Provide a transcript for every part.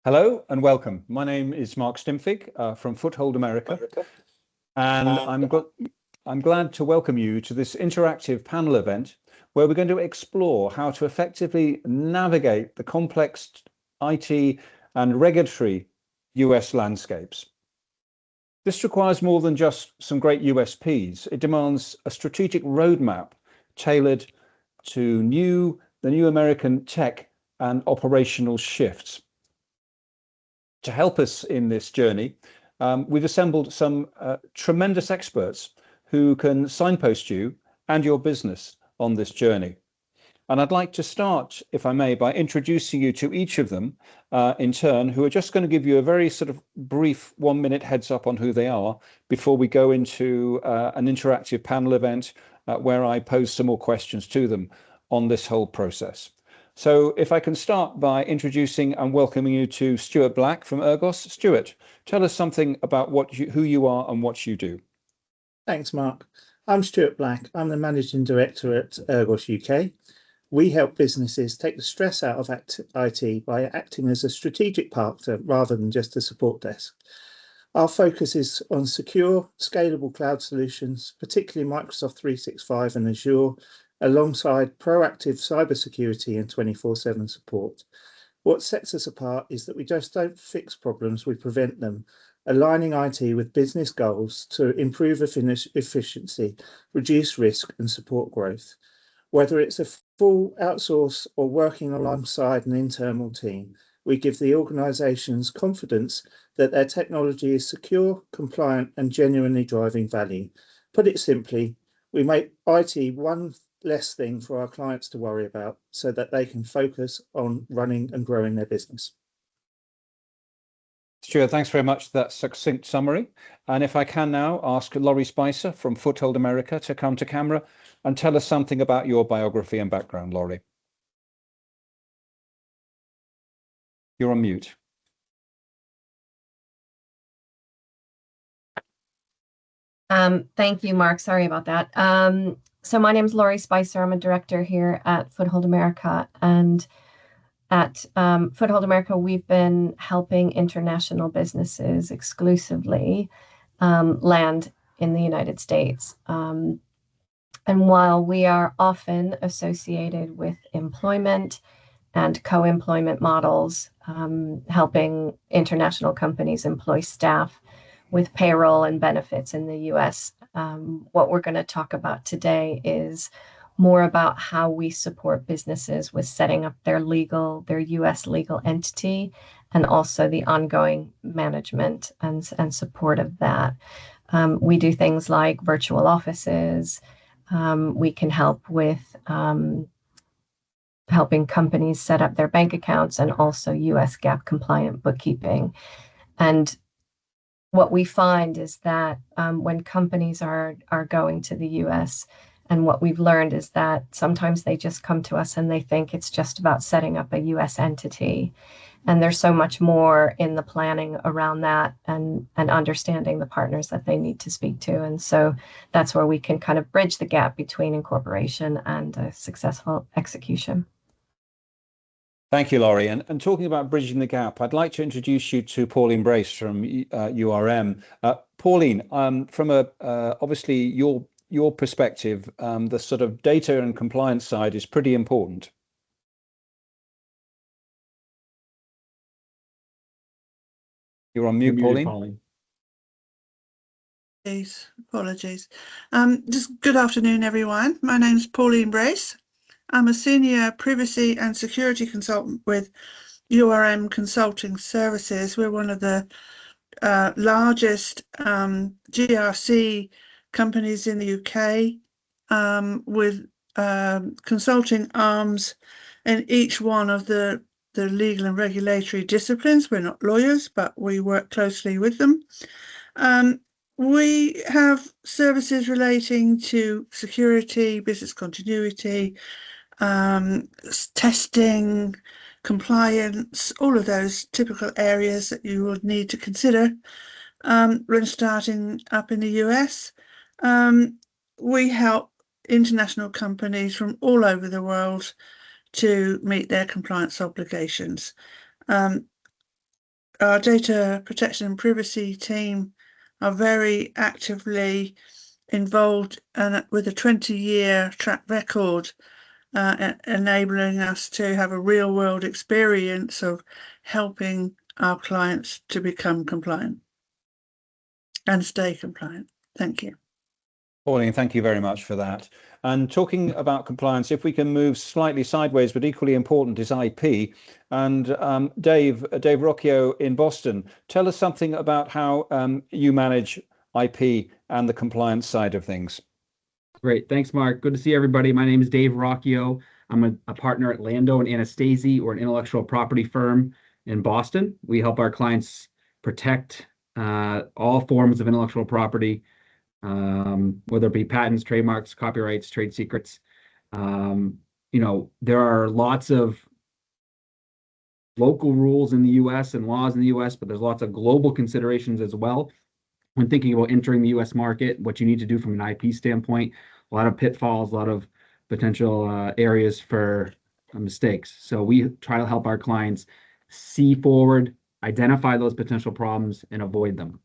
Hello and welcome. My name is Mark Stimfig from Foothold America, and I'm glad to welcome you to this interactive panel event where we're going to explore how to effectively navigate the complex IT and regulatory US landscapes. This requires more than just some great USPs. It demands a strategic roadmap tailored to the new American tech and operational shifts. To help us in this journey, we've assembled some tremendous experts who can signpost you and your business on this journey. And I'd like to start, if I may, by introducing you to each of them in turn, who are just going to give you a very sort of brief 1-minute heads up on who they are before we go into an interactive panel event where I pose some more questions to them on this whole process. So if I can start by introducing and welcoming you to Stuart Black from Ergos. Stuart, tell us something about who you are and what you do. Thanks, Mark. I'm Stuart Black. I'm the Managing Director at Ergos UK. We help businesses take the stress out of IT by acting as a strategic partner rather than just a support desk. Our focus is on secure, scalable cloud solutions, particularly Microsoft 365 and Azure, alongside proactive cybersecurity and 24/7 support. What sets us apart is that we just don't fix problems, we prevent them, aligning IT with business goals to improve efficiency, reduce risk and support growth. Whether it's a full outsource or working alongside an internal team, we give the organisations confidence that their technology is secure, compliant and genuinely driving value. Put it simply, we make IT one less thing for our clients to worry about so that they can focus on running and growing their business. Stuart, thanks very much for that succinct summary. And if I can now ask Laurie Spicer from Foothold America to come to camera and tell us something about your biography and background, Laurie. You're on mute. Thank you, Mark. Sorry about that. So my name is Laurie Spicer. I'm a director here at Foothold America. And at Foothold America, we've been helping international businesses exclusively land in the United States. And while we are often associated with employment and co-employment models, helping international companies employ staff with payroll and benefits in the US, what we're going to talk about today is more about how we support businesses with setting up their US legal entity and also the ongoing management and support of that. We do things like virtual offices. We can help with helping companies set up their bank accounts and also US GAAP compliant bookkeeping. And what we find is that when companies are going to the US, and what we've learned is that sometimes they just come to us and they think it's just about setting up a US entity. And there's so much more in the planning around that and understanding the partners that they need to speak to. And so that's where we can kind of bridge the gap between incorporation and a successful execution. Thank you, Laurie. And talking about bridging the gap, I'd like to introduce you to Pauline Brace from URM. Pauline, from obviously your perspective, the sort of data and compliance side is pretty important. You're on mute, Pauline. Apologies. Just good afternoon, everyone. My name is Pauline Brace. I'm a senior privacy and security consultant with URM Consulting Services. We're one of the largest GRC companies in the UK with consulting arms in each one of the legal and regulatory disciplines. We're not lawyers, but we work closely with them. We have services relating to security, business continuity, testing, compliance, all of those typical areas that you would need to consider when starting up in the US. We help international companies from all over the world to meet their compliance obligations. our data protection and privacy team are very actively involved and with a 20-year track record, enabling us to have a real-world experience of helping our clients to become compliant and stay compliant. Thank you. Pauline, thank you very much for that. And talking about compliance, if we can move slightly sideways, but equally important is IP. And Dave Rocchio in Boston, tell us something about how you manage IP and the compliance side of things. Great. Thanks, Mark. Good to see everybody. My name is Dave Rocchio. I'm a partner at Lando Anastasi, or an intellectual property firm in Boston. We help our clients protect all forms of intellectual property, whether it be patents, trademarks, copyrights, trade secrets. There are lots of local rules in the US and laws in the US, but there's lots of global considerations as well. When thinking about entering the US market, what you need to do from an IP standpoint, a lot of pitfalls, a lot of potential areas for mistakes. So we try to help our clients see forward, identify those potential problems, and avoid them.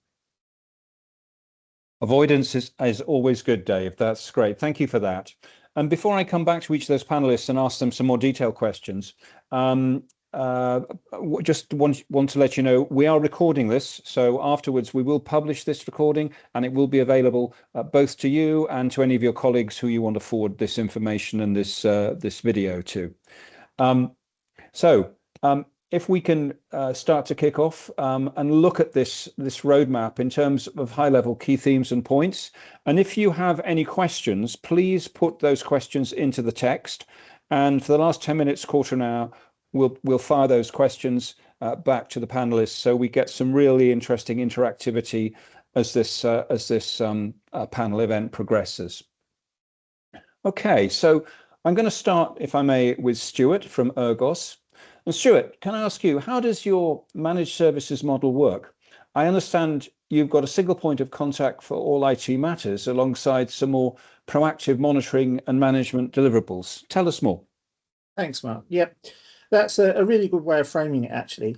Avoidance is always good, Dave. That's great. Thank you for that. And before I come back to each of those panelists and ask them some more detailed questions, just want to let you know we are recording this. So afterwards, we will publish this recording and it will be available both to you and to any of your colleagues who you want to forward this information and this video to. If we can start to kick off and look at this roadmap in terms of high-level key themes and points. And if you have any questions, please put those questions into the text. And for the last 10 minutes, quarter an hour, we'll fire those questions back to the panelists, so we get some really interesting interactivity as this panel event progresses. Okay, so I'm going to start, if I may, with Stuart from Ergos. And Stuart, can I ask you, how does your managed services model work? I understand you've got a single point of contact for all IT matters alongside some more proactive monitoring and management deliverables. Tell us more. Thanks, Mark. Yep, that's a really good way of framing it, actually.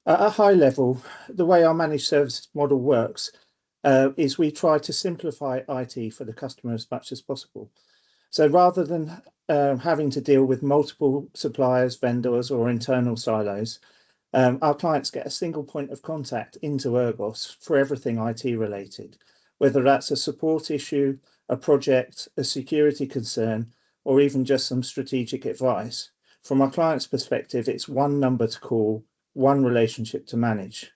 At a high level, the way our managed services model works is we try to simplify IT for the customer as much as possible. So rather than having to deal with multiple suppliers, vendors, or internal silos, our clients get a single point of contact into Ergos for everything IT related, whether that's a support issue, a project, a security concern, or even just some strategic advice. From our client's perspective, it's one number to call, one relationship to manage.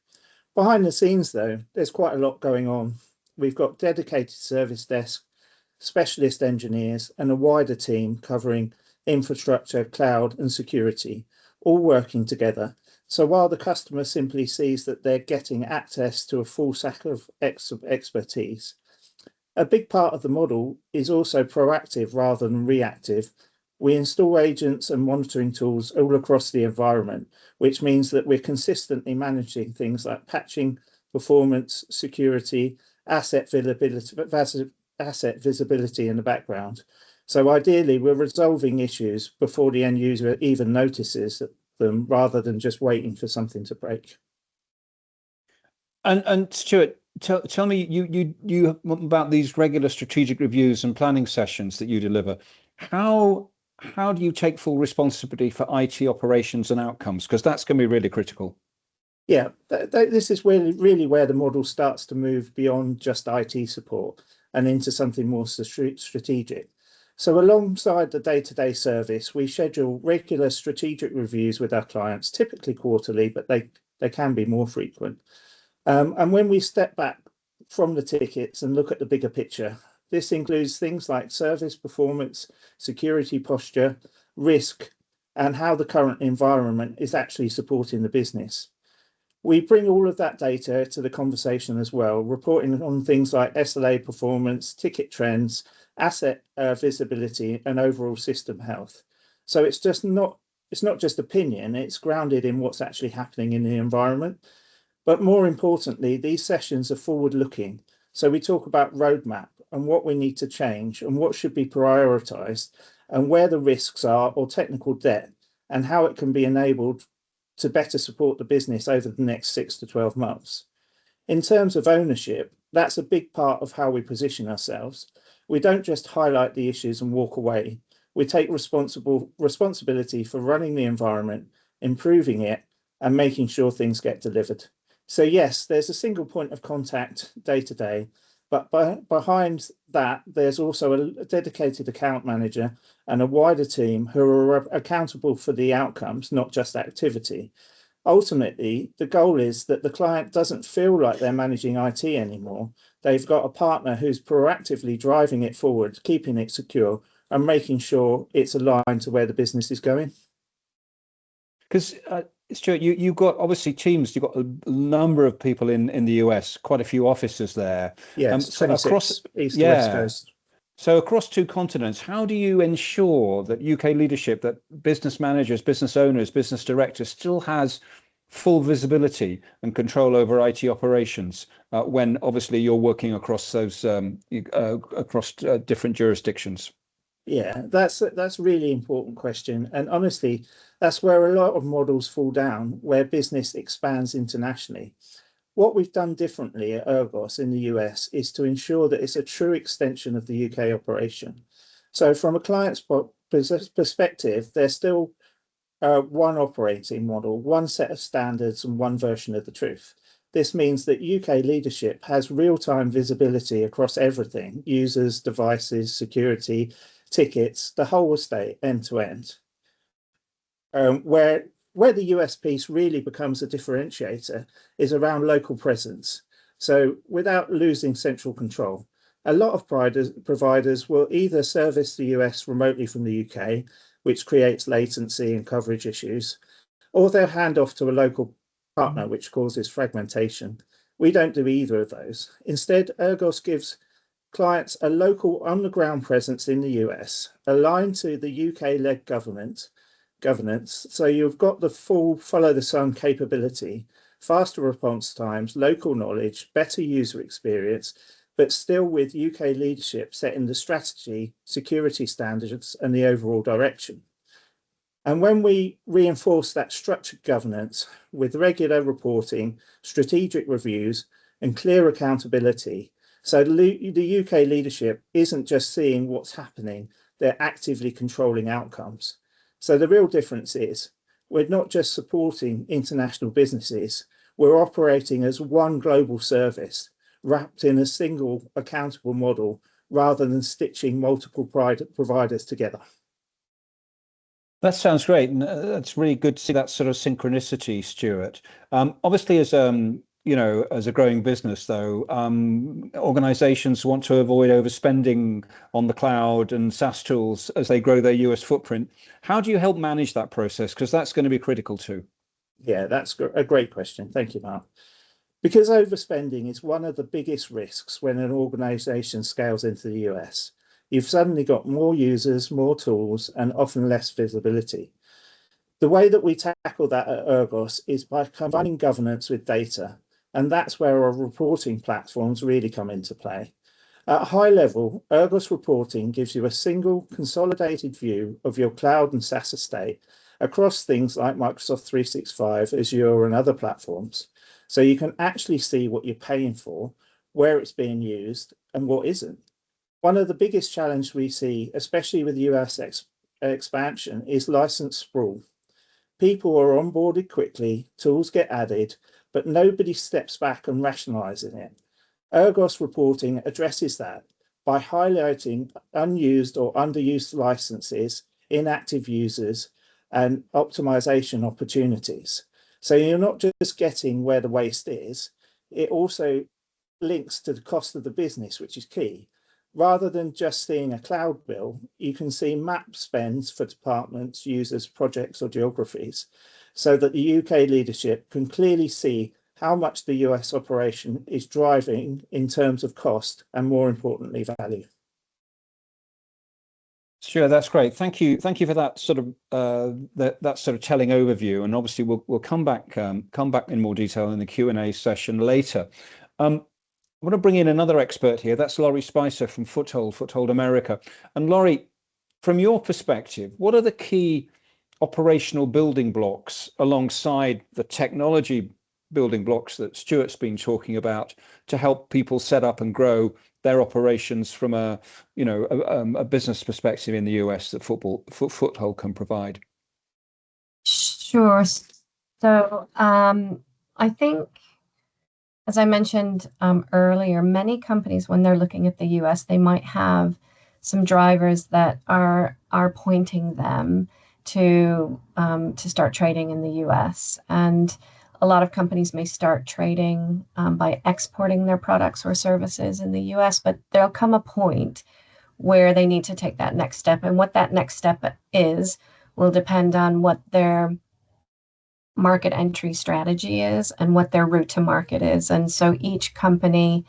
Behind the scenes, though, there's quite a lot going on. We've got dedicated service desk, specialist engineers, and a wider team covering infrastructure, cloud, and security, all working together. So while the customer simply sees that they're getting access to a full stack of expertise, a big part of the model is also proactive rather than reactive. We install agents and monitoring tools all across the environment, which means that we're consistently managing things like patching, performance, security, asset visibility in the background. So ideally, we're resolving issues before the end user even notices them, rather than just waiting for something to break. And Stuart, tell me you about these regular strategic reviews and planning sessions that you deliver. How do you take full responsibility for IT operations and outcomes? Because that's going to be really critical. Yeah, this is really where the model starts to move beyond just IT support and into something more strategic. So alongside the day-to-day service, we schedule regular strategic reviews with our clients, typically quarterly, but they can be more frequent. And when we step back from the tickets and look at the bigger picture, this includes things like service performance, security posture, risk, and how the current environment is actually supporting the business. We bring all of that data to the conversation as well, reporting on things like SLA performance, ticket trends, asset visibility, and overall system health. So it's not just opinion, it's grounded in what's actually happening in the environment. But more importantly, these sessions are forward-looking. So we talk about roadmap and what we need to change and what should be prioritized and where the risks are or technical debt and how it can be enabled to better support the business over the next 6 to 12 months. In terms of ownership, that's a big part of how we position ourselves. We don't just highlight the issues and walk away. We take responsibility for running the environment, improving it, and making sure things get delivered. So yes, there's a single point of contact day to day, but behind that, there's also a dedicated account manager and a wider team who are accountable for the outcomes, not just activity. Ultimately, the goal is that the client doesn't feel like they're managing IT anymore. They've got a partner who's proactively driving it forward, keeping it secure, and making sure it's aligned to where the business is going. Because Stuart, you've got obviously teams. You've got a number of people in the US, quite a few offices there. Yes, so 26 across East to West Coast. So across two continents, how do you ensure that UK leadership, that business managers, business owners, business directors still has full visibility and control over IT operations when obviously you're working across those different jurisdictions? Yeah, that's a really important question. And honestly, that's where a lot of models fall down, where business expands internationally. What we've done differently at Ergos in the US is to ensure that it's a true extension of the UK operation. So from a client's perspective, there's still one operating model, one set of standards, and one version of the truth. This means that UK leadership has real-time visibility across everything: users, devices, security, tickets, the whole estate, end to end. Where the US piece really becomes a differentiator is around local presence. So without losing central control, a lot of providers will either service the US remotely from the UK, which creates latency and coverage issues, or they'll hand off to a local partner, which causes fragmentation. We don't do either of those. Instead, Ergos gives clients a local on-the-ground presence in the US, aligned to the UK-led governance. So you've got the full follow-the-sun capability, faster response times, local knowledge, better user experience, but still with UK leadership setting the strategy, security standards, and the overall direction. And when we reinforce that structured governance with regular reporting, strategic reviews, and clear accountability, so the UK leadership isn't just seeing what's happening, they're actively controlling outcomes. So the real difference is we're not just supporting international businesses, we're operating as one global service wrapped in a single accountable model rather than stitching multiple providers together. That sounds great, and it's really good to see that sort of synchronicity, Stuart. Obviously, as as a growing business, though, organizations want to avoid overspending on the cloud and SaaS tools as they grow their US footprint. How do you help manage that process? Because that's going to be critical too. Yeah, that's a great question. Thank you, Mark. Because overspending is one of the biggest risks when an organization scales into the US. You've suddenly got more users, more tools, and often less visibility. The way that we tackle that at Ergos is by combining governance with data, and that's where our reporting platforms really come into play. At a high level, Ergos reporting gives you a single consolidated view of your cloud and SaaS estate across things like Microsoft 365, Azure, and other platforms. So you can actually see what you're paying for, where it's being used, and what isn't. One of the biggest challenges we see, especially with US expansion, is license sprawl. People are onboarded quickly, tools get added, but nobody steps back and rationalizes it. Ergos reporting addresses that by highlighting unused or underused licenses, inactive users, and optimization opportunities. So you're not just getting where the waste is, it also links to the cost of the business, which is key. Rather than just seeing a cloud bill, you can see map spends for departments, users, projects, or geographies, so that the UK leadership can clearly see how much the US operation is driving in terms of cost and, more importantly, value. Sure, that's great. Thank you for that sort of that sort of telling overview, and obviously we'll come back in more detail in the Q&A session later. I want to bring in another expert here. That's Laurie Spicer from Foothold America. And Laurie, from your perspective, what are the key operational building blocks alongside the technology building blocks that Stuart's been talking about to help people set up and grow their operations from a business perspective in the US that Foothold can provide? Sure. So I think, as I mentioned earlier, many companies, when they're looking at the US, they might have some drivers that are pointing them to start trading in the US. And a lot of companies may start trading by exporting their products or services in the US, but there'll come a point where they need to take that next step. And what that next step is will depend on what their market entry strategy is and what their route to market is. And so each company,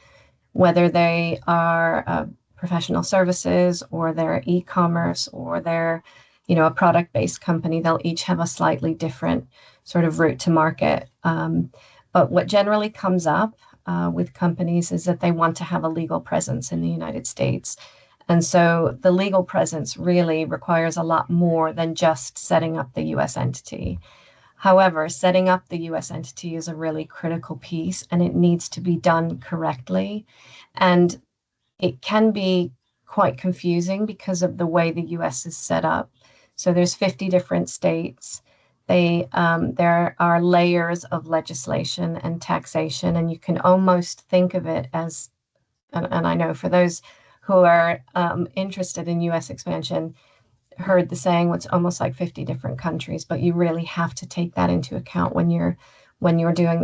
whether they are professional services or they're e-commerce or they're a product-based company, they'll each have a slightly different sort of route to market. But what generally comes up with companies is that they want to have a legal presence in the United States. And so the legal presence really requires a lot more than just setting up the US entity. However, setting up the US entity is a really critical piece, and it needs to be done correctly. And it can be quite confusing because of the way the US is set up. So there's 50 different states. There are layers of legislation and taxation, and you can almost think of it as, and I know for those who are interested in US expansion, heard the saying, it's almost like 50 different countries, but you really have to take that into account when you're doing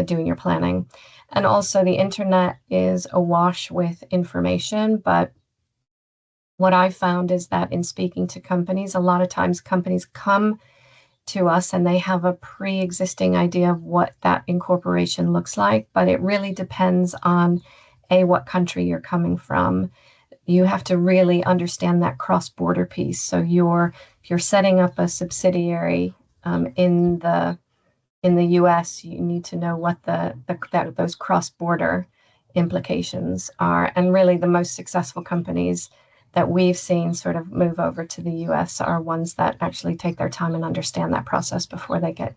doing your planning. And also the internet is awash with information, but what I found is that in speaking to companies, a lot of times companies come to us and they have a pre-existing idea of what that incorporation looks like, but it really depends on what country you're coming from. You have to really understand that cross-border piece. So if you're setting up a subsidiary in the US, you need to know what those cross-border implications are. And really, the most successful companies that we've seen sort of move over to the US are ones that actually take their time and understand that process before they get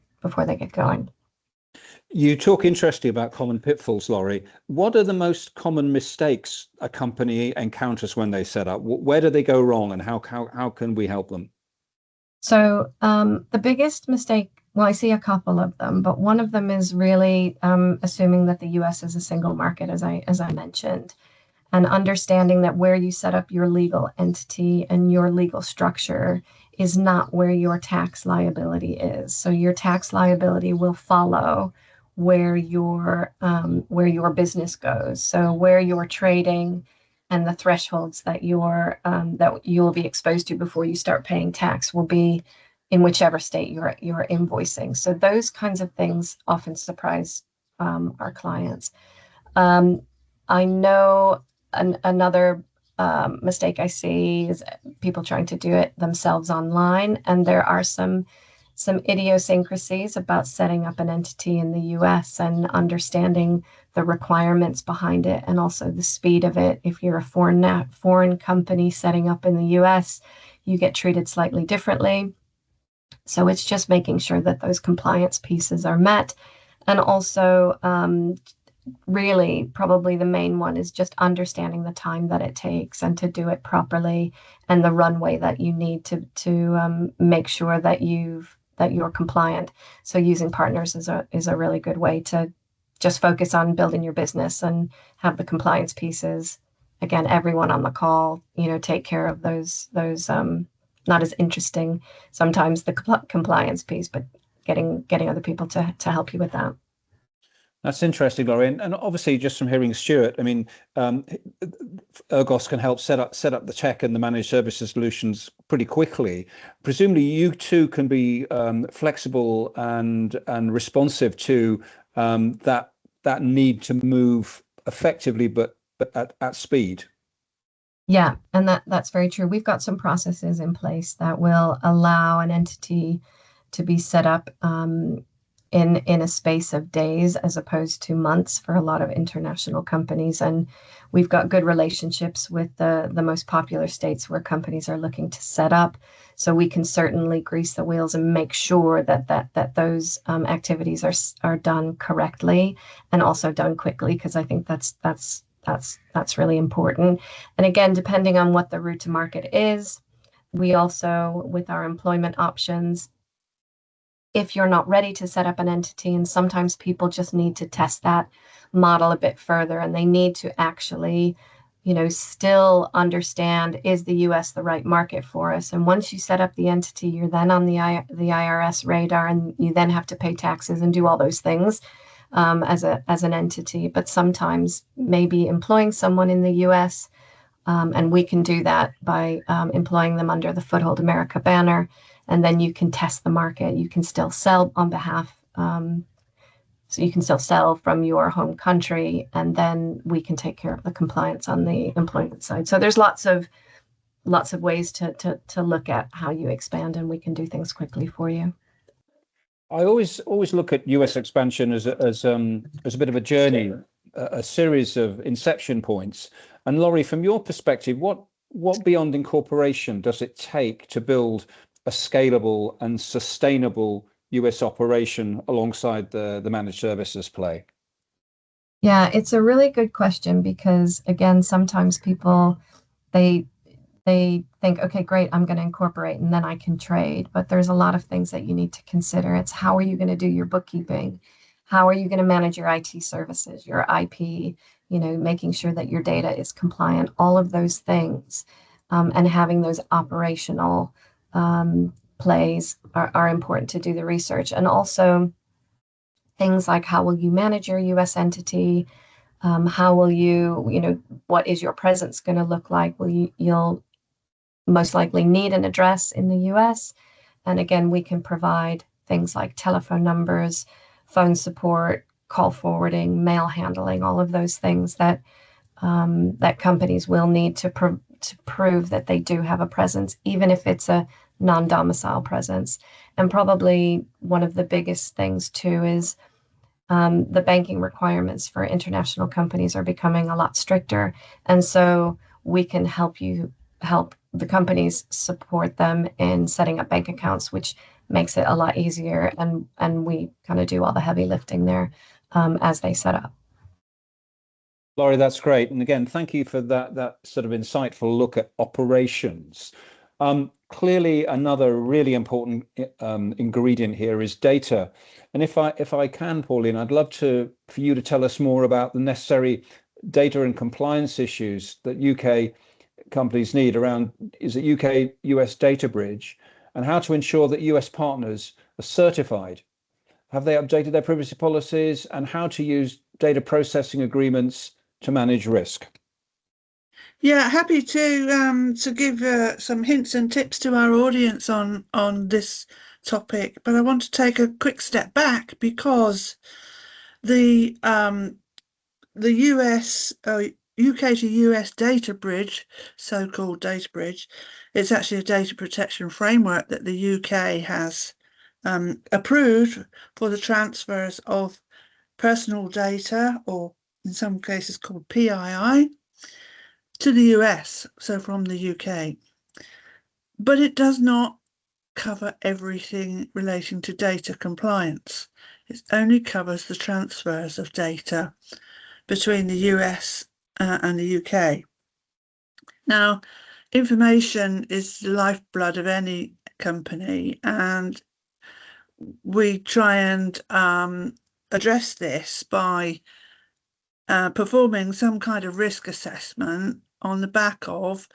going. You talk interestingly about common pitfalls, Laurie. What are the most common mistakes a company encounters when they set up? Where do they go wrong, and how can we help them? So the biggest mistake, well, I see a couple of them, but one of them is really assuming that the US is a single market, as I mentioned, and understanding that where you set up your legal entity and your legal structure is not where your tax liability is. So your tax liability will follow where your business goes. So where you're trading and the thresholds that you'll be exposed to before you start paying tax will be in whichever state you're invoicing. So those kinds of things often surprise our clients. I know another mistake I see is people trying to do it themselves online, and there are some idiosyncrasies about setting up an entity in the US and understanding the requirements behind it and also the speed of it. If you're a foreign company setting up in the US, you get treated slightly differently. So it's just making sure that those compliance pieces are met. And also, really, probably the main one is just understanding the time that it takes and to do it properly, and the runway that you need to make sure that you're compliant. So using partners is a really good way to just focus on building your business and have the compliance pieces. Again, everyone on the call, take care of those not as interesting sometimes, the compliance piece, but getting other people to help you with that. That's interesting, Laurie. And obviously, just from hearing Stuart, I mean, Ergos can help set up the tech and the managed services solutions pretty quickly. Presumably, you too can be flexible and responsive to that need to move effectively, but at speed. Yeah, and that's very true. We've got some processes in place that will allow an entity to be set up in a space of days as opposed to months for a lot of international companies. And we've got good relationships with the most popular states where companies are looking to set up. So we can certainly grease the wheels and make sure that those activities are done correctly and also done quickly, because I think that's really important. And again, depending on what the route to market is, we also, with our employment options, if you're not ready to set up an entity, and sometimes people just need to test that model a bit further, and they need to actually, still understand, is the US the right market for us? And once you set up the entity, you're then on the IRS radar, and you then have to pay taxes and do all those things as an entity. But sometimes maybe employing someone in the US, and we can do that by employing them under the Foothold America banner. And then you can test the market. You can still sell on behalf. So you can still sell from your home country, and then we can take care of the compliance on the employment side. So there's lots of ways to look at how you expand, and we can do things quickly for you. I always look at US expansion as a bit of a journey, a series of inception points. And Laurie, from your perspective, what beyond incorporation does it take to build a scalable and sustainable US operation alongside the managed services play? Yeah, it's a really good question, because again, sometimes people they think, okay, great, I'm going to incorporate and then I can trade. But there's a lot of things that you need to consider. It's how are you going to do your bookkeeping? How are you going to manage your IT services, your IP, making sure that your data is compliant, all of those things, and having those operational plays are important to do the research. And also things like, how will you manage your US entity? How will you, what is your presence going to look like? You'll most likely need an address in the US. And again, we can provide things like telephone numbers, phone support, call forwarding, mail handling, all of those things that companies will need to prove that they do have a presence, even if it's a non-domicile presence. And probably one of the biggest things too is the banking requirements for international companies are becoming a lot stricter. And so we can help the companies support them in setting up bank accounts, which makes it a lot easier. And we kind of do all the heavy lifting there as they set up. Laurie, that's great. And again, thank you for that sort of insightful look at operations. Clearly, another really important ingredient here is data. And if I can, Pauline, I'd love for you to tell us more about the necessary data and compliance issues that UK companies need around, is it UK-US data bridge, and how to ensure that US partners are certified. Have they updated their privacy policies, and how to use data processing agreements to manage risk? Yeah, happy to give some hints and tips to our audience on this topic, but I want to take a quick step back, because the US UK to US data bridge, so-called data bridge, it's actually a data protection framework that the UK has approved for the transfers of personal data, or in some cases called PII, to the US, so from the UK. But it does not cover everything relating to data compliance. It only covers the transfers of data between the US and the UK. Now, information is the lifeblood of any company, and we try and address this by performing some kind of risk assessment on the back of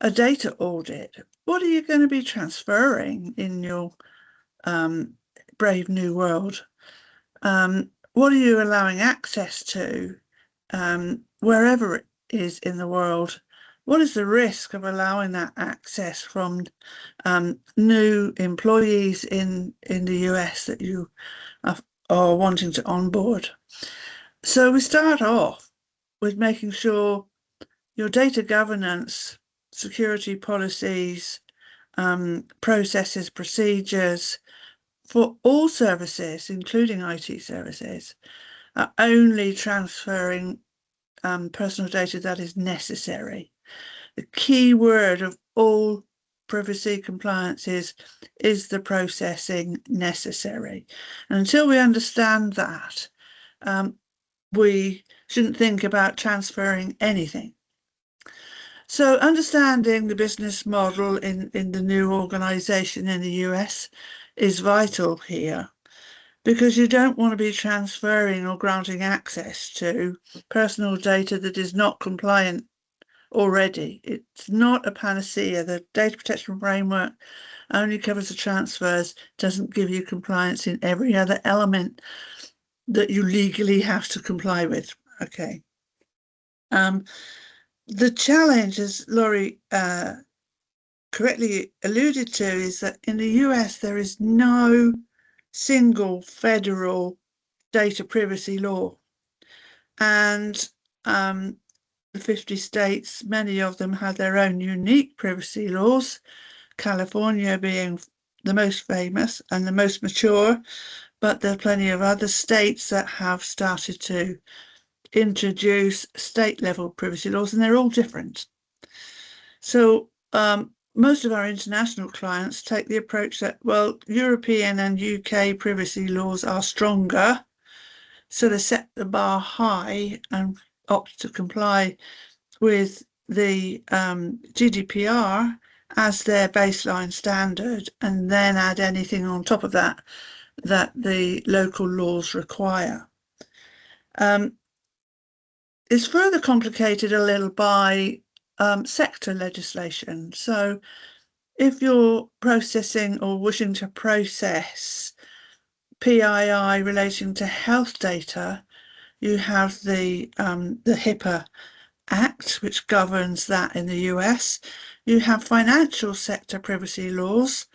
a data audit. What are you going to be transferring in your brave new world? What are you allowing access to wherever it is in the world? What is the risk of allowing that access from new employees in the US that you are wanting to onboard? So we start off with making sure your data governance, security policies, processes, procedures, for all services, including IT services, are only transferring personal data that is necessary. The key word of all privacy compliance is the processing necessary? And until we understand that, we shouldn't think about transferring anything. So understanding the business model in the new organization in the US is vital here, because you don't want to be transferring or granting access to personal data that is not compliant already. It's not a panacea. The data protection framework only covers the transfers, doesn't give you compliance in every other element that you legally have to comply with. Okay. The challenge, as Laurie correctly alluded to, is that in the US there is no single federal data privacy law, and the 50 states, many of them have their own unique privacy laws, California being the most famous and the most mature, but there are plenty of other states that have started to introduce state-level privacy laws, and they're all different. So most of our international clients take the approach that, well, European and UK privacy laws are stronger, so they set the bar high and opt to comply with the GDPR as their baseline standard, and then add anything on top of that that the local laws require. It's further complicated a little by sector legislation. So if you're processing or wishing to process PII relating to health data, you have the HIPAA Act, which governs that in the US. You have financial sector privacy laws,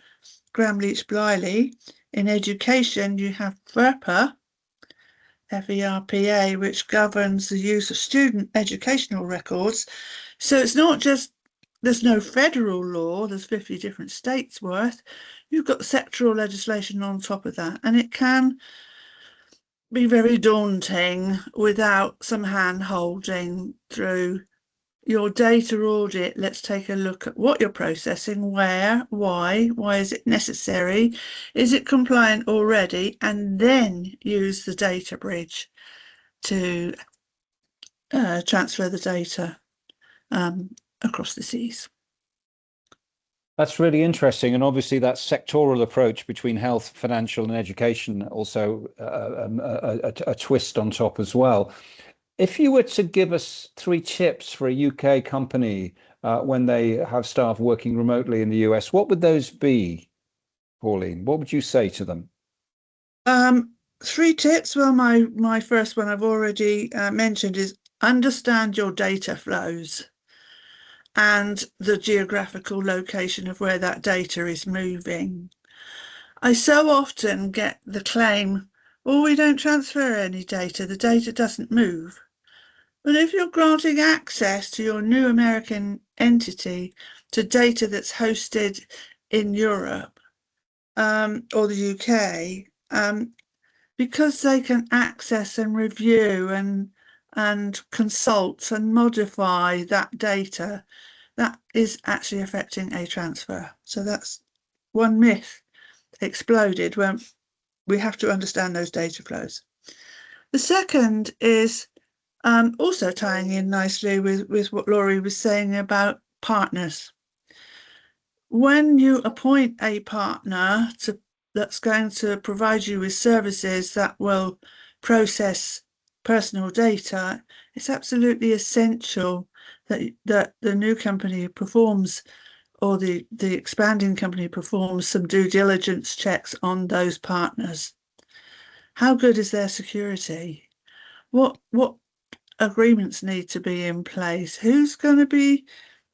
Gramm-Leach-Bliley. In education, you have FERPA, FERPA, which governs the use of student educational records. So it's not just there's no federal law, there's 50 different states worth. You've got sectoral legislation on top of that, and it can be very daunting without some hand-holding through your data audit. Let's take a look at what you're processing, where, why is it necessary, is it compliant already, and then use the data bridge to transfer the data across the seas. That's really interesting, and obviously that sectoral approach between health, financial, and education also a twist on top as well. If you were to give us 3 tips for a UK company when they have staff working remotely in the US, what would those be, Pauline? What would you say to them? 3 tips. Well, my first one I've already mentioned is understand your data flows and the geographical location of where that data is moving. I so often get the claim, well, we don't transfer any data, the data doesn't move. But if you're granting access to your new American entity to data that's hosted in Europe or the UK, because they can access and review and consult and modify that data, that is actually affecting a transfer. So that's one myth exploded when we have to understand those data flows. The second is also tying in nicely with what Laurie was saying about partners. When you appoint a partner that's going to provide you with services that will process personal data, it's absolutely essential that the new company performs, or the expanding company performs, some due diligence checks on those partners. How good is their security? What agreements need to be in place? Who's going to be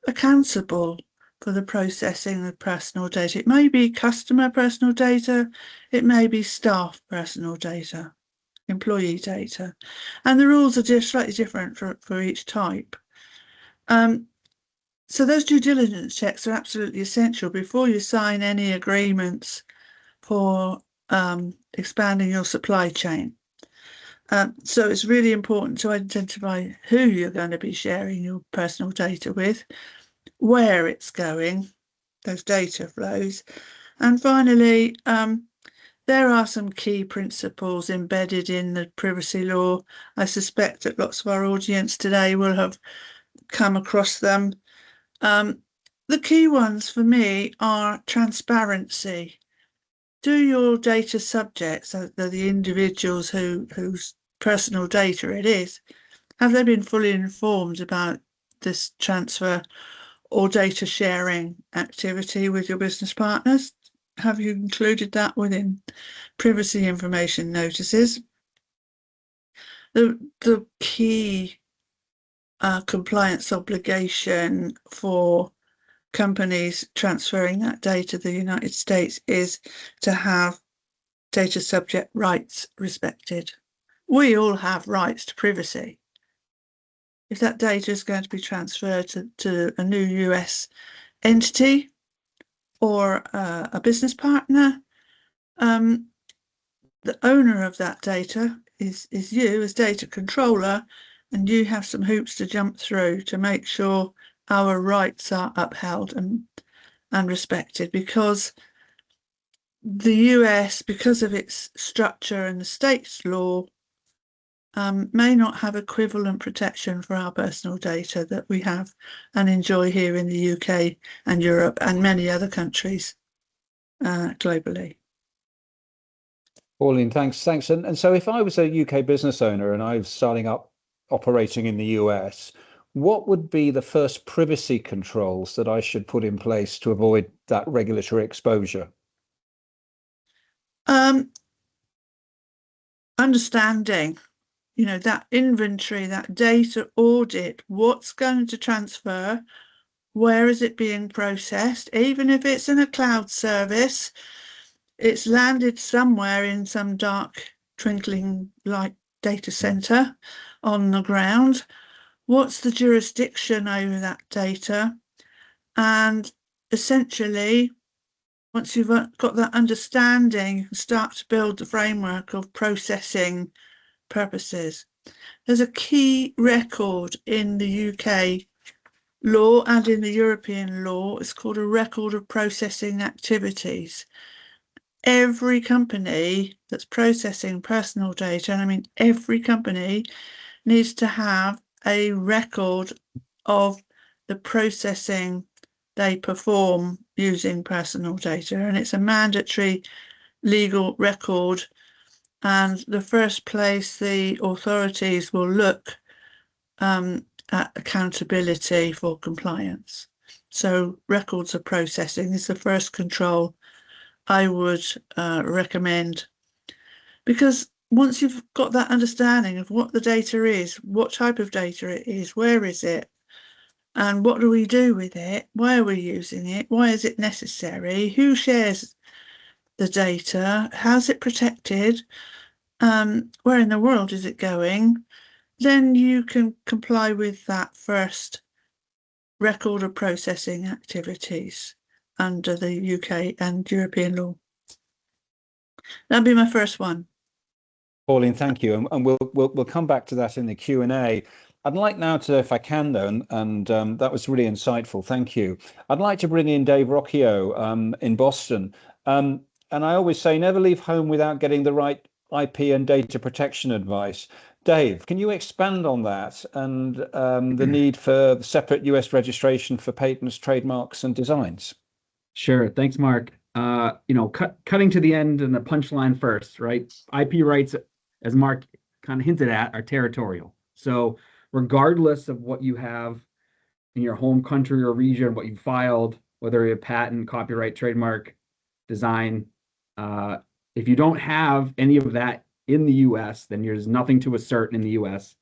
accountable for the processing of personal data? It may be customer personal data, it may be staff personal data, employee data, and the rules are just slightly different for each type. So those due diligence checks are absolutely essential before you sign any agreements for expanding your supply chain. So it's really important to identify who you're going to be sharing your personal data with, where it's going, those data flows. And finally, there are some key principles embedded in the privacy law. I suspect that lots of our audience today will have come across them. The key ones for me are transparency. Do your data subjects, so the individuals whose personal data it is, have they been fully informed about this transfer or data sharing activity with your business partners? Have you included that within privacy information notices? The key compliance obligation for companies transferring that data to the United States is to have data subject rights respected. We all have rights to privacy. If that data is going to be transferred to a new US entity or a business partner, the owner of that data is you as data controller, and you have some hoops to jump through to make sure our rights are upheld and respected, because the US, because of its structure and the state's law, may not have equivalent protection for our personal data that we have and enjoy here in the UK and Europe and many other countries globally. Pauline, thanks. And so if I was a UK business owner and I was starting up operating in the US, what would be the first privacy controls that I should put in place to avoid that regulatory exposure? Understanding, that inventory, that data audit, what's going to transfer, where is it being processed, even if it's in a cloud service, it's landed somewhere in some dark twinkling light data center on the ground. What's the jurisdiction over that data? And essentially, once you've got that understanding, you can start to build the framework of processing purposes. There's a key record in the UK law and in the European law. It's called a record of processing activities. Every company that's processing personal data, and I mean every company, needs to have a record of the processing they perform using personal data, and it's a mandatory legal record. And the first place the authorities will look at accountability for compliance. So records of processing is the first control I would recommend, because once you've got that understanding of what the data is, what type of data it is, where is it, and what do we do with it, why are we using it, why is it necessary, who shares the data, how's it protected, where in the world is it going, then you can comply with that first record of processing activities under the UK and European law. That'd be my first one. Pauline, thank you, and we'll come back to that in the Q&A. I'd like now to, if I can though, and that was really insightful, thank you. I'd like to bring in Dave Rocchio in Boston. And I always say, never leave home without getting the right IP and data protection advice. Dave, can you expand on that and the need for separate US registration for patents, trademarks, and designs? Sure. Thanks, Mark. Cutting to the end and the punchline first, right? IP rights, as Mark kind of hinted at, are territorial. So regardless of what you have in your home country or region, what you filed, whether you're a patent, copyright, trademark, design, if you don't have any of that in the US, then there's nothing to assert in the US.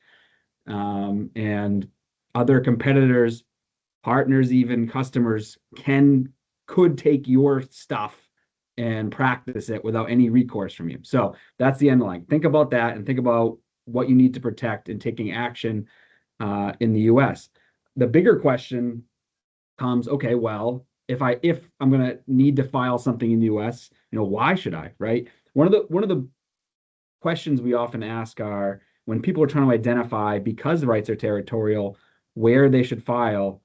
And other competitors, partners, even customers could take your stuff and practice it without any recourse from you. So that's the underlying. Think about that and think about what you need to protect and taking action in the US. The bigger question comes, okay, well, if I'm going to need to file something in the US, why should I, right? one of the questions we often ask are when people are trying to identify, because the rights are territorial, where they should file,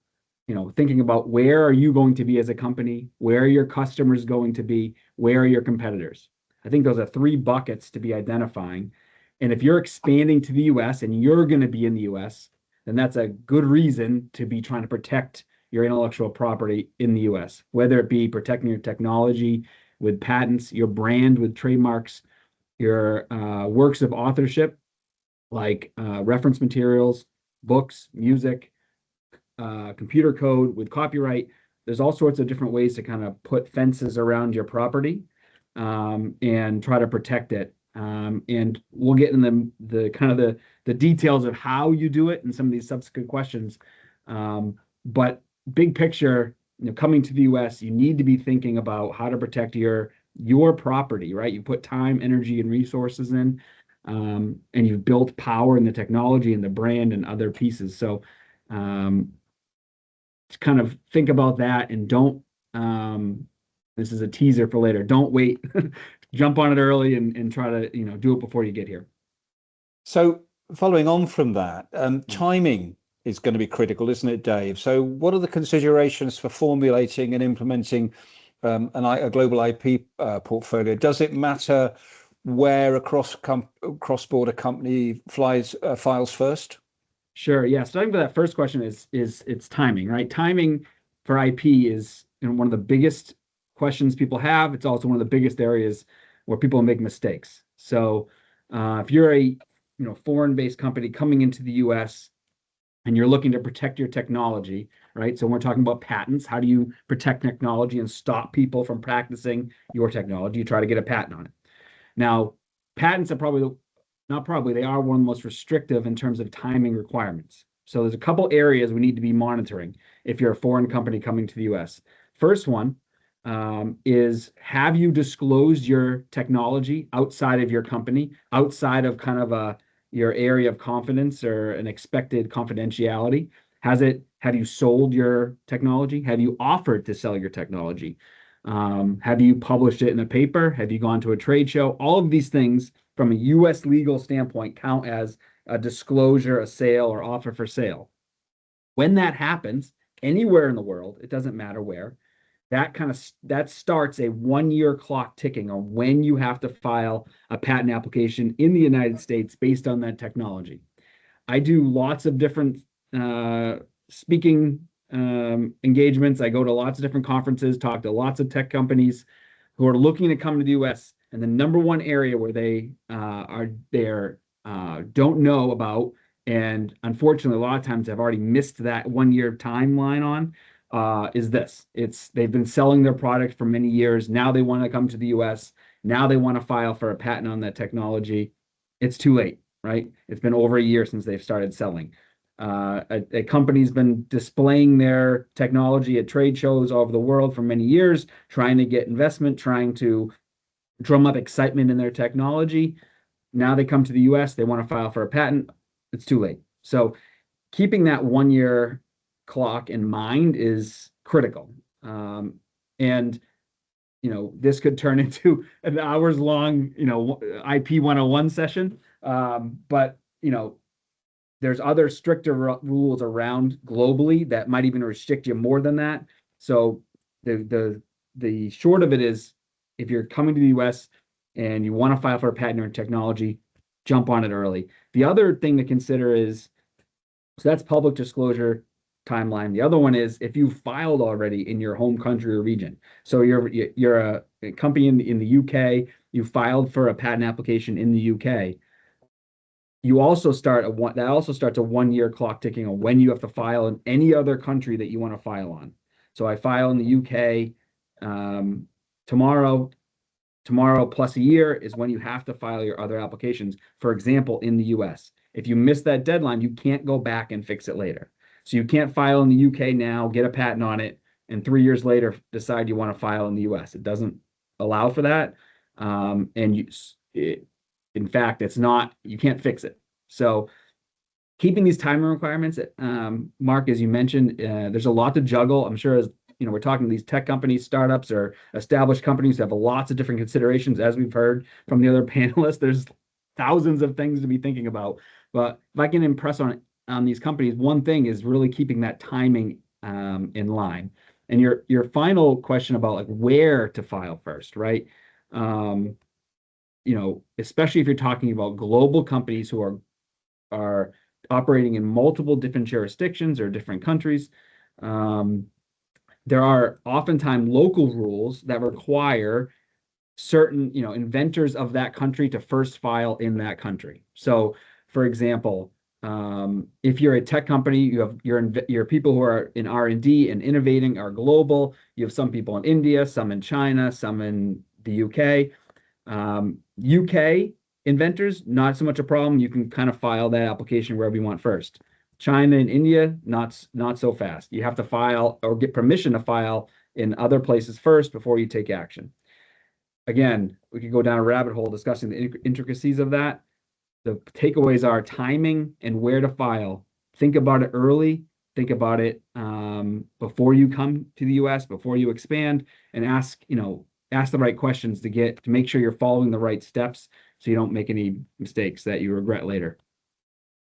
thinking about where are you going to be as a company, where are your customers going to be, where are your competitors. I think those are three buckets to be identifying. And if you're expanding to the US and you're going to be in the US, then that's a good reason to be trying to protect your intellectual property in the US, whether it be protecting your technology with patents, your brand with trademarks, your works of authorship, like reference materials, books, music, computer code with copyright. There's all sorts of different ways to kind of put fences around your property and try to protect it. And we'll get in the details of how you do it in some of these subsequent questions. But big picture, coming to the US, you need to be thinking about how to protect your property, right? You put time, energy, and resources in, and you've built power in the technology and the brand and other pieces. So to kind of think about that, and don't, this is a teaser for later, don't wait, jump on it early and try to, do it before you get here. So following on from that, timing is going to be critical, isn't it, Dave? So what are the considerations for formulating and implementing a global IP portfolio? Does it matter where a cross-border company files first? Sure. Yeah. Starting with that first question is it's timing, right? Timing for IP is one of the biggest questions people have. It's also one of the biggest areas where people make mistakes. So if you're a foreign-based company coming into the US and you're looking to protect your technology, right? So when we're talking about patents, how do you protect technology and stop people from practicing your technology? You try to get a patent on it. Now, patents are they are one of the most restrictive in terms of timing requirements. So there's a couple areas we need to be monitoring if you're a foreign company coming to the US. First one is, have you disclosed your technology outside of your company, outside of kind of your area of confidence or an expected confidentiality? Have you sold your technology? Have you offered to sell your technology? Have you published it in a paper? Have you gone to a trade show? All of these things from a US legal standpoint count as a disclosure, a sale, or offer for sale. When that happens, anywhere in the world, it doesn't matter where, that starts a 1-year clock ticking on when you have to file a patent application in the United States based on that technology. I do lots of different speaking engagements. I go to lots of different conferences, talk to lots of tech companies who are looking to come to the US. And the number one area where they don't know about, and unfortunately, a lot of times I've already missed that 1-year timeline on, is this. They've been selling their product for many years. Now they want to come to the US. Now they want to file for a patent on that technology. It's too late, right? It's been over a year since they've started selling. A company's been displaying their technology at trade shows all over the world for many years, trying to get investment, trying to drum up excitement in their technology. Now they come to the US, they want to file for a patent. It's too late. So keeping that 1-year clock in mind is critical. And this could turn into an hours-long, IP 101 session. But there's other stricter rules around globally that might even restrict you more than that. So the short of it is, if you're coming to the US and you want to file for a patent or technology, jump on it early. The other thing to consider is, so that's public disclosure timeline. The other one is if you filed already in your home country or region. So you're a company in the UK, you filed for a patent application in the UK. You also starts a 1-year clock ticking on when you have to file in any other country that you want to file on. So I file in the UK tomorrow plus a year is when you have to file your other applications. For example, in the US, if you miss that deadline, you can't go back and fix it later. So you can't file in the UK now, get a patent on it, and 3 years later decide you want to file in the US. It doesn't allow for that. In fact, you can't fix it. So keeping these timing requirements, Mark, as you mentioned, there's a lot to juggle. I'm sure as we're talking these tech companies, startups, or established companies have lots of different considerations, as we've heard from the other panelists. There's thousands of things to be thinking about. But if I can impress on these companies, one thing is really keeping that timing in line. And your final question about like where to file first, right? Especially if you're talking about global companies who are operating in multiple different jurisdictions or different countries, there are oftentimes local rules that require certain, inventors of that country to first file in that country. So, for example, if you're a tech company, you have your people who are in R&D and innovating are global. You have some people in India, some in China, some in the UK. UK inventors, not so much a problem. You can kind of file that application wherever you want first. China and India, not so fast. You have to file or get permission to file in other places first before you take action. Again, we could go down a rabbit hole discussing the intricacies of that. The takeaways are timing and where to file. Think about it early. Think about it before you come to the US, before you expand, and ask the right questions to make sure you're following the right steps so you don't make any mistakes that you regret later.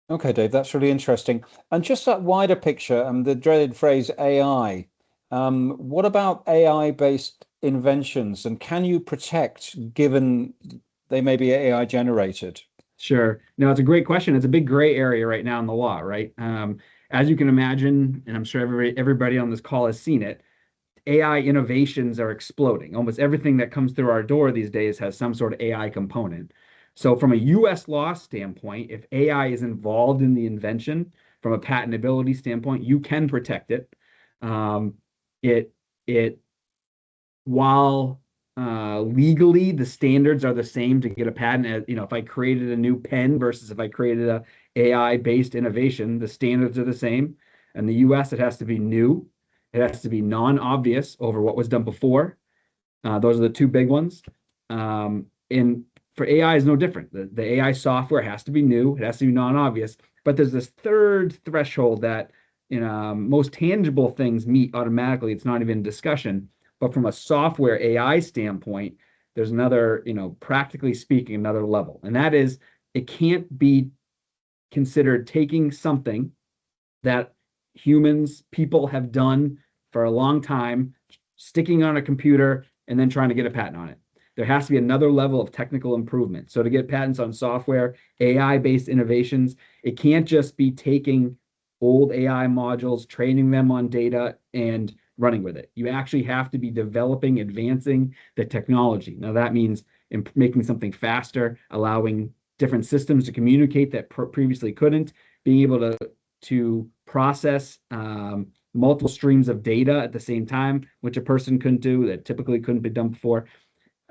Okay, Dave, that's really interesting. And just that wider picture and the dreaded phrase AI, what about AI-based inventions, and can you protect given they may be AI generated? Sure. No, it's a great question. It's a big gray area right now in the law, right? As you can imagine, and I'm sure everybody on this call has seen it, AI innovations are exploding. Almost everything that comes through our door these days has some sort of AI component. So from a US law standpoint, if AI is involved in the invention, from a patentability standpoint, you can protect it. While legally the standards are the same to get a patent, as if I created a new pen versus if I created a AI-based innovation, the standards are the same. In the US, it has to be new. It has to be non-obvious over what was done before. Those are the two big ones. And for AI is no different. The AI software has to be new. It has to be non-obvious. But there's this third threshold that most tangible things meet automatically. It's not even discussion. But from a software AI standpoint, there's another, practically speaking, another level. And that is, it can't be considered taking something that people have done for a long time, sticking on a computer, and then trying to get a patent on it. There has to be another level of technical improvement. So to get patents on software, AI-based innovations, it can't just be taking old AI modules, training them on data, and running with it. You actually have to be developing, advancing the technology. Now that means making something faster, allowing different systems to communicate that previously couldn't, being able to process multiple streams of data at the same time, which a person couldn't do, that typically couldn't be done before.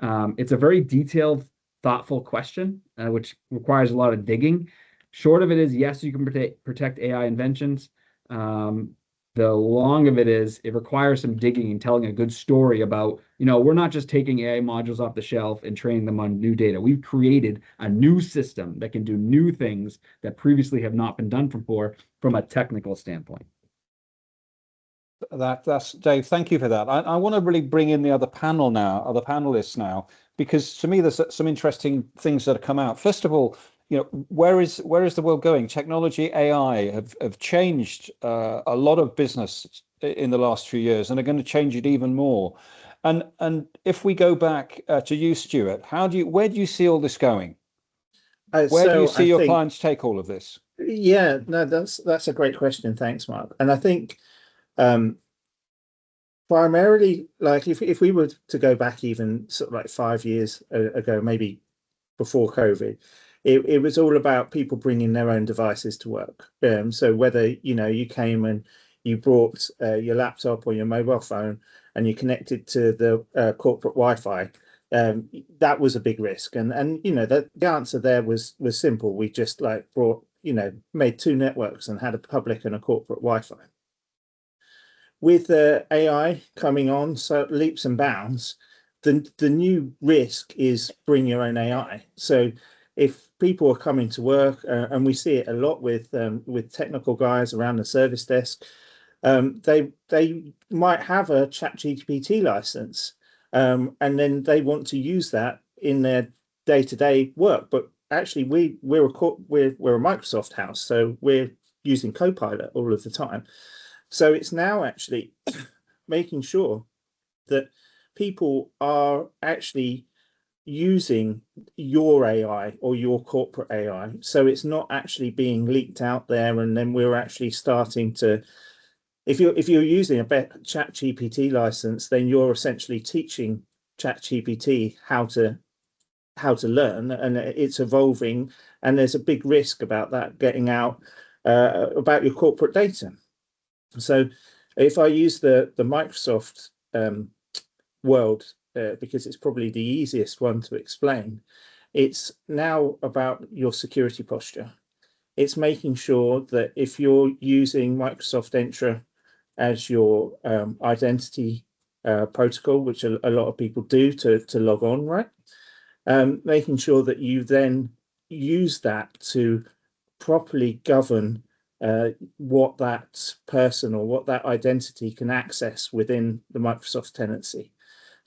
It's a very detailed, thoughtful question, which requires a lot of digging. Short of it is, yes, you can protect AI inventions. The long of it is, it requires some digging and telling a good story about, we're not just taking AI modules off the shelf and training them on new data. We've created a new system that can do new things that previously have not been done before from a technical standpoint. That's Dave. Thank you for that. I want to really bring in the other panelists now, because to me there's some interesting things that have come out. First of all, where is the world going? Technology, AI have changed a lot of business in the last few years, and are going to change it even more. And if we go back to you, Stuart, where do you see all this going? Where do you see your clients take all of this? Yeah, no, that's a great question. Thanks, Mark. And I think primarily, like if we were to go back even sort of like 5 years ago, maybe before COVID, it was all about people bringing their own devices to work. So whether you came and you brought your laptop or your mobile phone and you connected to the corporate Wi-Fi, that was a big risk. And the answer there was simple. We just made two networks and had a public and a corporate Wi-Fi. With AI coming on, so leaps and bounds, the new risk is bring your own AI. So if people are coming to work, and we see it a lot with technical guys around the service desk, They might have a ChatGPT license, and then they want to use that in their day-to-day work. But actually, we're a Microsoft house, so we're using Copilot all of the time. So it's now actually making sure that people are actually using your AI or your corporate AI. So it's not actually being leaked out there, and then we're actually starting to, if you're using a ChatGPT license, then you're essentially teaching ChatGPT how to learn, and it's evolving, and there's a big risk about that getting out about your corporate data. So if I use the Microsoft world, because it's probably the easiest one to explain, it's now about your security posture. It's making sure that if you're using Microsoft Entra as your identity protocol, which a lot of people do to log on, right? Making sure that you then use that to properly govern what that person or what that identity can access within the Microsoft tenancy.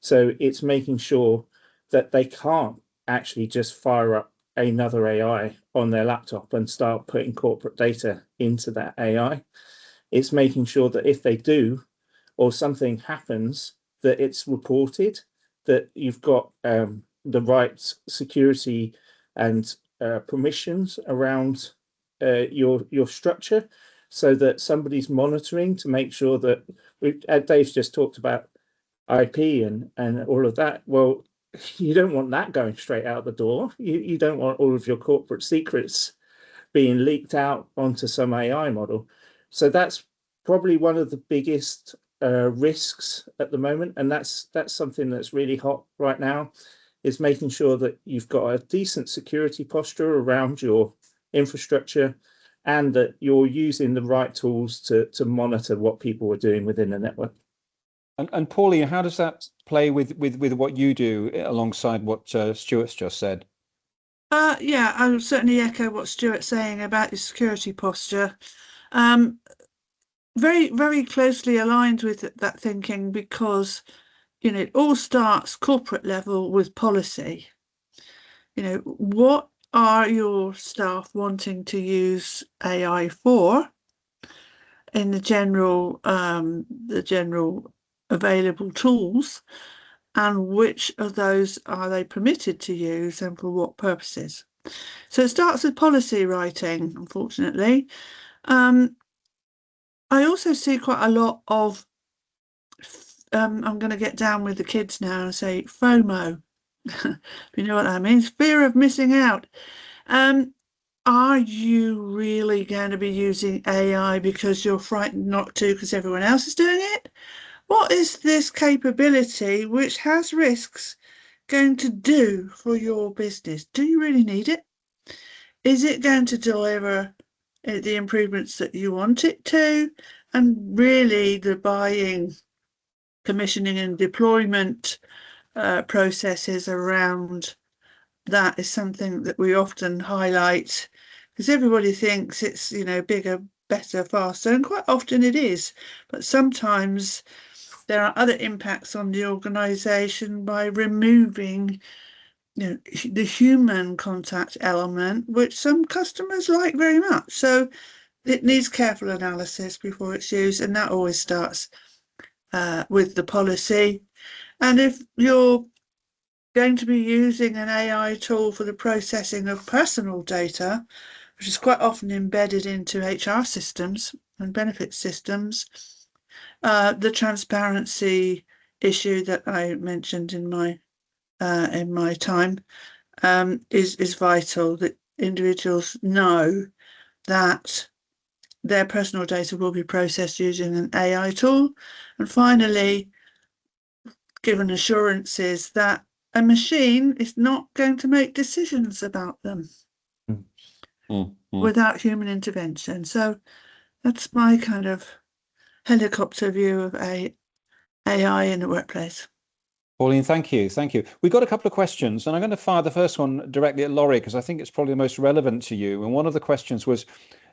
So it's making sure that they can't actually just fire up another AI on their laptop and start putting corporate data into that AI. It's making sure that if they do, or something happens, that it's reported, that you've got the right security and permissions around your structure, so that somebody's monitoring to make sure that Dave's just talked about IP and all of that. Well, you don't want that going straight out the door. You don't want all of your corporate secrets being leaked out onto some AI model. So that's probably one of the biggest risks at the moment, and that's something that's really hot right now, is making sure that you've got a decent security posture around your infrastructure, and that you're using the right tools to monitor what people are doing within the network. And Pauline, how does that play with what you do alongside what Stuart's just said? Yeah, I would certainly echo what Stuart's saying about your security posture. Very, very closely aligned with that thinking, because, you know, it all starts corporate level with policy. You know, what are your staff wanting to use AI for in the general available tools, and which of those are they permitted to use and for what purposes? So it starts with policy writing, unfortunately. I also see quite a lot of, I'm going to get down with the kids now and say FOMO. You know what that means? Fear of missing out. Are you really going to be using AI because you're frightened not to because everyone else is doing it? What is this capability, which has risks, going to do for your business? Do you really need it? Is it going to deliver the improvements that you want it to? And really the buying, commissioning and deployment processes around that is something that we often highlight, because everybody thinks it's, you know, bigger, better, faster, and quite often it is. But sometimes there are other impacts on the organisation by removing, you know, the human contact element, which some customers like very much. So it needs careful analysis before it's used, and that always starts with the policy. And if you're going to be using an AI tool for the processing of personal data, which is quite often embedded into HR systems and benefit systems, the transparency issue that I mentioned in my time is vital, that individuals know that their personal data will be processed using an AI tool. And finally, given assurances that a machine is not going to make decisions about them without human intervention. So that's my kind of helicopter view of AI in the workplace. Pauline, thank you. We've got a couple of questions, and I'm going to fire the first one directly at Laurie, because I think it's probably the most relevant to you. And one of the questions was,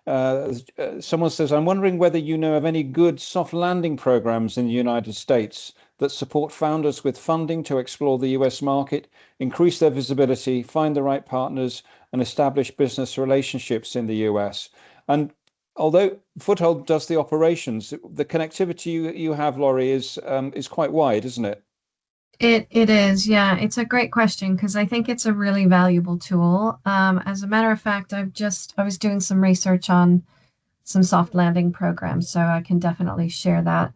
Someone says, I'm wondering whether you know of any good soft landing programs in the United States that support founders with funding to explore the US market, increase their visibility, find the right partners, and establish business relationships in the US. And although Foothold does the operations, the connectivity you have, Laurie, is quite wide, isn't it? It is, yeah. It's a great question because I think it's a really valuable tool. As a matter of fact, I was doing some research on some soft landing programs, so I can definitely share that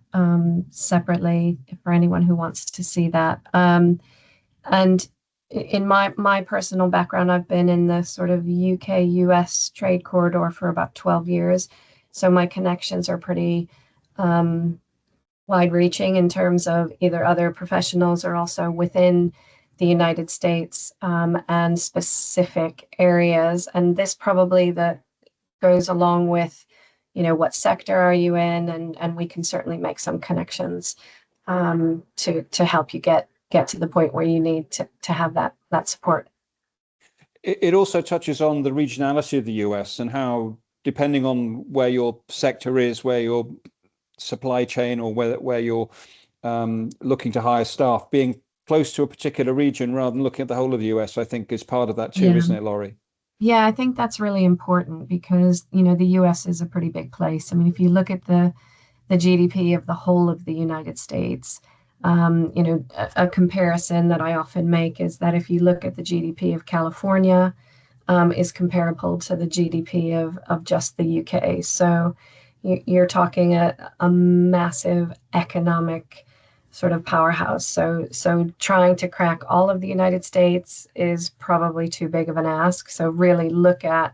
separately for anyone who wants to see that. And in my personal background, I've been in the sort of UK US trade corridor for about 12 years, so my connections are pretty wide-reaching in terms of either other professionals or also within the United States and specific areas. And this probably goes along with, what sector are you in, and we can certainly make some connections to help you get to the point where you need to have that support. It also touches on the regionality of the US and how, depending on where your sector is, where your supply chain, or where you're looking to hire staff, being close to a particular region rather than looking at the whole of the US, I think is part of that too, isn't it, Laurie? Yeah, I think that's really important because, the US is a pretty big place. I mean, if you look at the GDP of the whole of the United States, a comparison that I often make is that if you look at the GDP of California, is comparable to the GDP of just the UK. So you're talking a massive economic sort of powerhouse. So trying to crack all of the United States is probably too big of an ask. So really look at,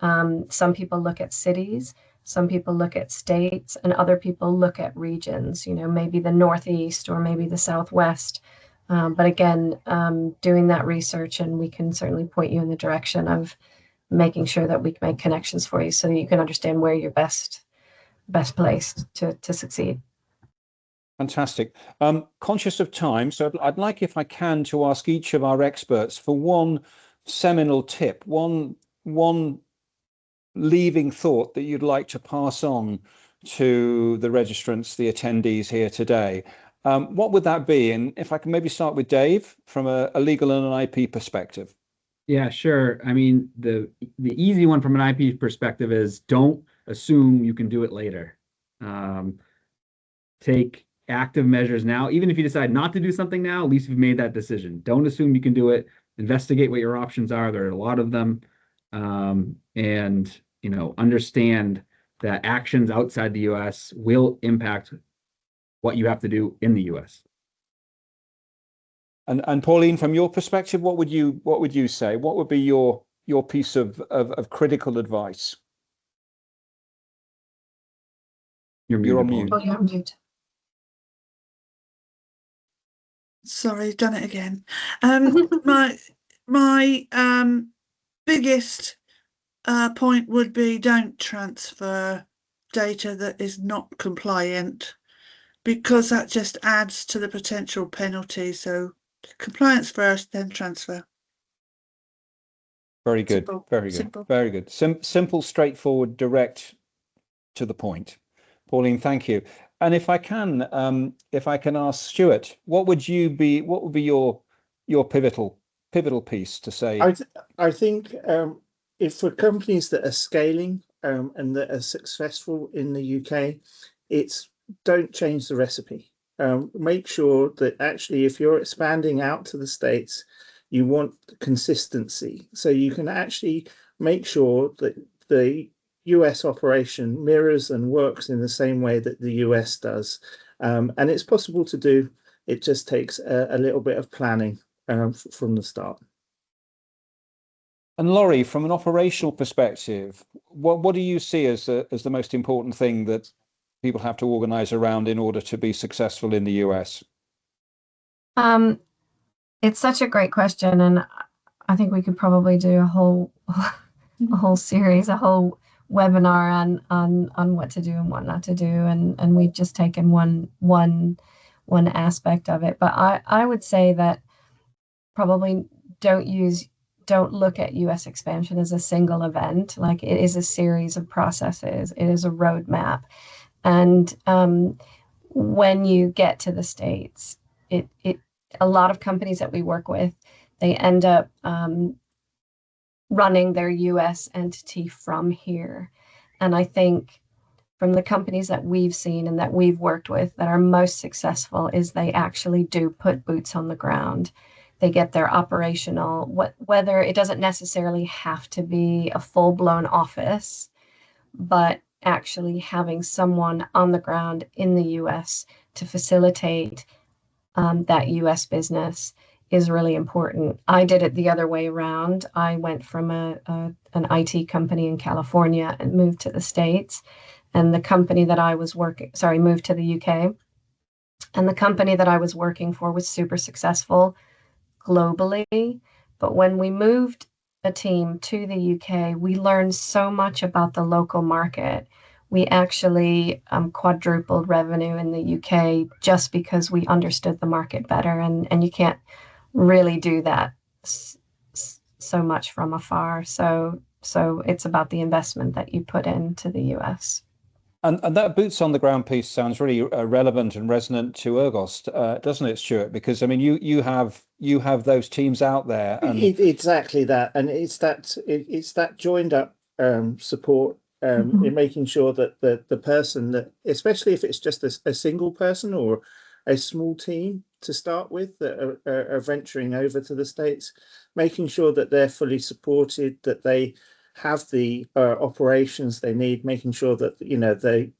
some people look at cities, some people look at states, and other people look at regions, maybe the Northeast or maybe the Southwest. But again, doing that research, and we can certainly point you in the direction of making sure that we can make connections for you so that you can understand where you're best placed to succeed. Fantastic. Conscious of time, so I'd like, if I can, to ask each of our experts for one seminal tip, one leaving thought that you'd like to pass on to the registrants, the attendees here today. What would that be? And if I can maybe start with Dave from a legal and an IP perspective. Yeah, sure. I mean, the easy one from an IP perspective is don't assume you can do it later. Take active measures now. Even if you decide not to do something now, at least you've made that decision. Don't assume you can do it. Investigate what your options are. There are a lot of them. And, understand that actions outside the US will impact what you have to do in the US. And Pauline, from your perspective, what would you say? What would be your piece of critical advice? You're on mute. Oh, you're on mute. Sorry, done it again. My biggest point would be don't transfer data that is not compliant, because that just adds to the potential penalty. So compliance first, then transfer. Very good. Simple. Very good. Simple. Very good. Simple, straightforward, direct to the point. Pauline, thank you. And if I can ask Stuart, what would be your pivotal piece to say? I think if for companies that are scaling and that are successful in the UK, it's don't change the recipe. Make sure that actually, if you're expanding out to the States, you want consistency. So you can actually make sure that the US operation mirrors and works in the same way that the US does. And it's possible to do. It just takes a little bit of planning from the start. And Laurie, from an operational perspective, what do you see as the most important thing that people have to organize around in order to be successful in the US? It's such a great question, and I think we could probably do a whole series, a whole webinar on what to do and what not to do, and we've just taken one aspect of it. But I would say that probably don't use don't look at US expansion as a single event. Like, it is a series of processes. It is a roadmap. And when you get to the States, a lot of companies that we work with, they end up running their US entity from here. And I think from the companies that we've seen and that we've worked with that are most successful is they actually do put boots on the ground. They get their operational, whether it doesn't necessarily have to be a full-blown office, but actually having someone on the ground in the US to facilitate that US business is really important. I did it the other way around. I went from an IT company in California and moved to the States. And the company that I was moved to the UK. And the company that I was working for was super successful globally. But when we moved a team to the UK, we learned so much about the local market. We actually quadrupled revenue in the UK just because we understood the market better. And you can't really do that so much from afar. So it's about the investment that you put into the US. And that boots on the ground piece sounds really relevant and resonant to Ergos, doesn't it, Stuart? Because I mean, you have those teams out there, and exactly that, and it's that joined up support in making sure that the person that, especially if it's just a single person or a small team to start with that are venturing over to the States, making sure that they're fully supported, that they have the operations they need, making sure that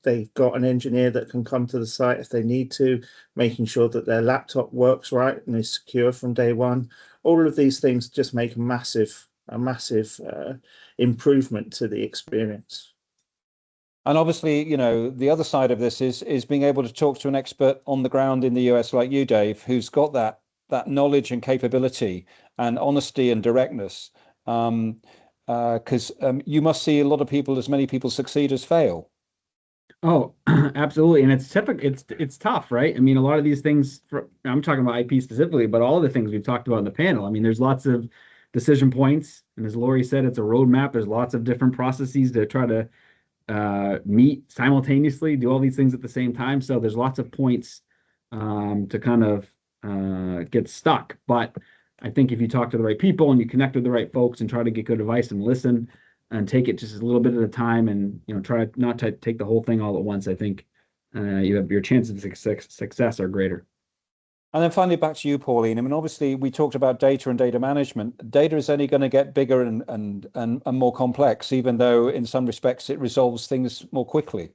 they've got an engineer that can come to the site if they need to, making sure that their laptop works right and is secure from day one. All of these things just make a massive improvement to the experience. And obviously, the other side of this is being able to talk to an expert on the ground in the US like you, Dave, who's got that knowledge and capability and honesty and directness. Because you must see a lot of people, as many people succeed as fail. Oh, absolutely. And it's tough, right? I mean, a lot of these things, I'm talking about IP specifically, but all the things we've talked about in the panel. I mean, there's lots of decision points. And as Lori said, it's a roadmap. There's lots of different processes to try to meet simultaneously, do all these things at the same time. So there's lots of points to kind of get stuck. But I think if you talk to the right people and you connect with the right folks and try to get good advice and listen and take it just a little bit at a time and try not to take the whole thing all at once, I think your chances of success are greater. And then finally, back to you, Pauline. I mean, obviously, we talked about data and data management. Data is only going to get bigger and more complex, even though in some respects it resolves things more quickly.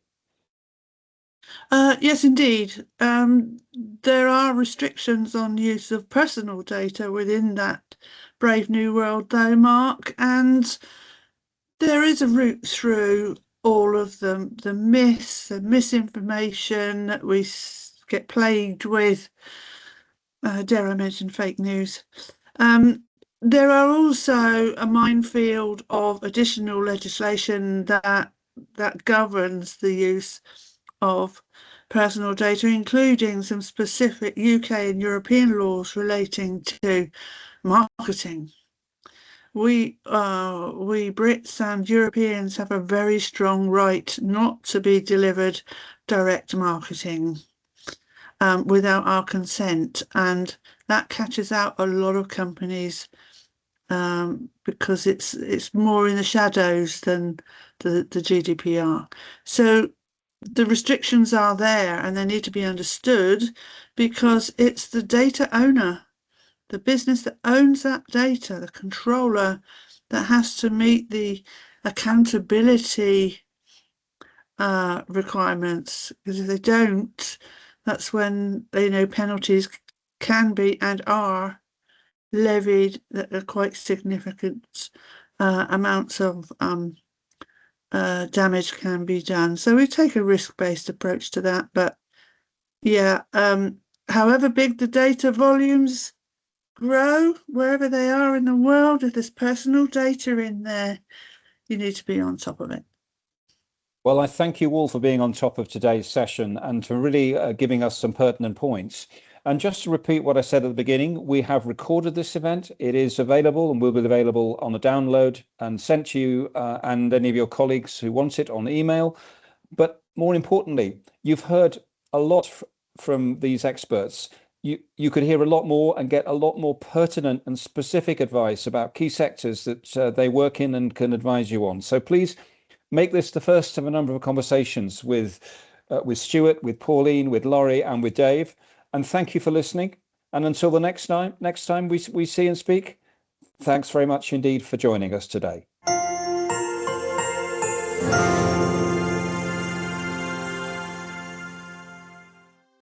Yes, indeed. There are restrictions on use of personal data within that brave new world, though, Mark, and there is a route through all of them, the myths, the misinformation that we get plagued with. Dare I mention fake news? There are also a minefield of additional legislation that governs the use of personal data, including some specific UK and European laws relating to marketing. We Brits and Europeans have a very strong right not to be delivered direct marketing without our consent, and that catches out a lot of companies because it's more in the shadows than the GDPR. So the restrictions are there and they need to be understood, because it's the data owner, the business that owns that data, the controller, that has to meet the accountability requirements, because if they don't, that's when penalties can be and are levied that are quite significant amounts of damage can be done. So we take a risk-based approach to that. But yeah, however big the data volumes grow, wherever they are in the world, if there's personal data in there, you need to be on top of it. Well, I thank you all for being on top of today's session and for really giving us some pertinent points. And just to repeat what I said at the beginning, we have recorded this event. It is available and will be available on a download and sent to you and any of your colleagues who want it on email. But more importantly, you've heard a lot from these experts. You could hear a lot more and get a lot more pertinent and specific advice about key sectors that they work in and can advise you on. So please make this the first of a number of conversations with Stuart, with Pauline, with Laurie, and with Dave. And thank you for listening. And until the next time we see and speak, thanks very much indeed for joining us today.